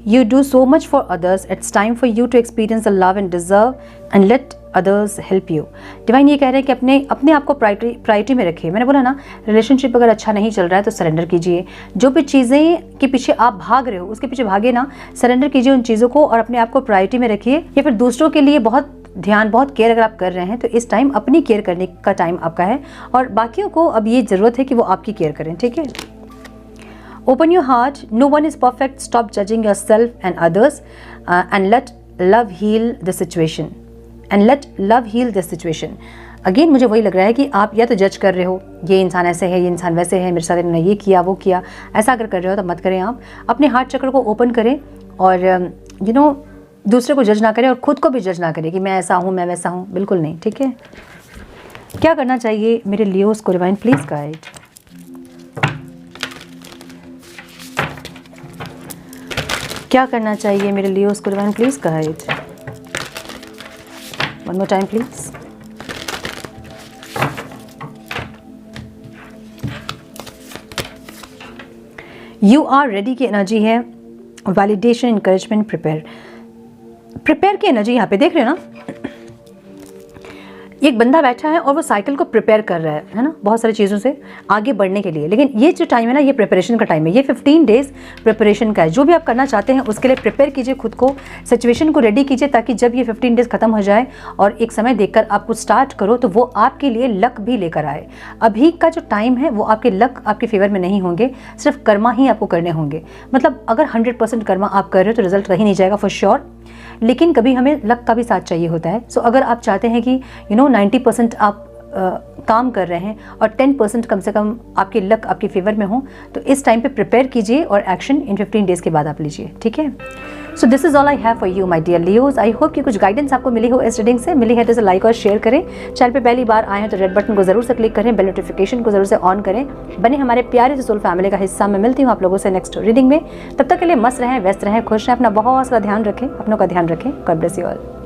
You do so much for others. It's time for you to experience the love and deserve, and let others help you. Divine ये कह रहे हैं कि अपने आप को priority में रखिए। मैंने बोला ना, रिलेशनशिप अगर अच्छा नहीं चल रहा है तो सरेंडर कीजिए। जो भी चीज़ें के पीछे आप भाग रहे हो उसके पीछे भागे ना, सरेंडर कीजिए उन चीज़ों को और अपने आप को प्रायोरिटी में रखिए। या फिर दूसरों के लिए बहुत ध्यान, बहुत केयर अगर आप कर रहे हैं तो इस टाइम अपनी केयर करने का टाइम आपका है, और बाकियों को अब ये ज़रूरत है कि वो आपकी केयर करें, ठीक है। Open your heart. No one is perfect. Stop judging yourself and others, and let love heal the situation. And let love heal the situation. Again मुझे वही लग रहा है कि आप या तो जज कर रहे हो, ये इंसान ऐसे है, ये इंसान वैसे है, मेरे साथ इन्होंने ये किया वो किया, ऐसा अगर कर रहे हो तो मत करें। आप अपने हार्ट चक्र को ओपन करें और दूसरे को जज ना करें और खुद को भी जज ना करें कि मैं ऐसा हूँ, मैं वैसा हूँ, बिल्कुल नहीं, ठीक है। क्या करना चाहिए मेरे लियोस को डिवाइन प्लीज गाइड। क्या करना चाहिए मेरे लियोस को divine please guide. One more time please. You are ready की एनर्जी है, वैलिडेशन, इंकरेजमेंट, प्रिपेयर की एनर्जी यहाँ पे देख रहे हो ना। एक बंदा बैठा है और वो साइकिल को प्रिपेयर कर रहा है ना, बहुत सारी चीज़ों से आगे बढ़ने के लिए। लेकिन ये जो टाइम है ना, ये प्रिपरेशन का टाइम है, ये 15 डेज प्रिपरेशन का है। जो भी आप करना चाहते हैं उसके लिए प्रिपेयर कीजिए खुद को, सिचुएशन को रेडी कीजिए, ताकि जब ये 15 डेज खत्म हो जाए और एक समय देखकर आप कुछ स्टार्ट करो तो वो आपके लिए लक भी लेकर आए। अभी का जो टाइम है वो आपके लक आपके फेवर में नहीं होंगे, सिर्फ कर्मा ही आपको करने होंगे। मतलब अगर 100% कर्मा आप कर रहे हो तो रिजल्ट रह ही नहीं जाएगा फॉर श्योर, लेकिन कभी हमें लक का भी साथ चाहिए होता है। सो अगर आप चाहते हैं कि 90% आप काम कर रहे हैं और 10% कम से कम आपके लक आपके फेवर में हो, तो इस टाइम पे प्रिपेयर कीजिए और एक्शन इन 15 डेज के बाद आप लीजिए, ठीक है। So this is all I have for you my dear Leos. I hope कि कुछ गाइडेंस आपको मिली हो इस रीडिंग से। मिली है तो इसे लाइक और शेयर करें। चैनल पे पहली बार आए हैं तो रेड बटन को जरूर से क्लिक करें, बेल नोटिफिकेशन को जरूर से ऑन करें, बने हमारे प्यारे से सोल फैमिली का हिस्सा। मैं मिलती हूँ आप लोगों से नेक्स्ट रीडिंग में। तब तक के लिए मस्त रहें, व्यस्त रहें, खुश रहें, अपना बहुत सारा ध्यान रखें, अपनों का ध्यान रखें। God bless you all.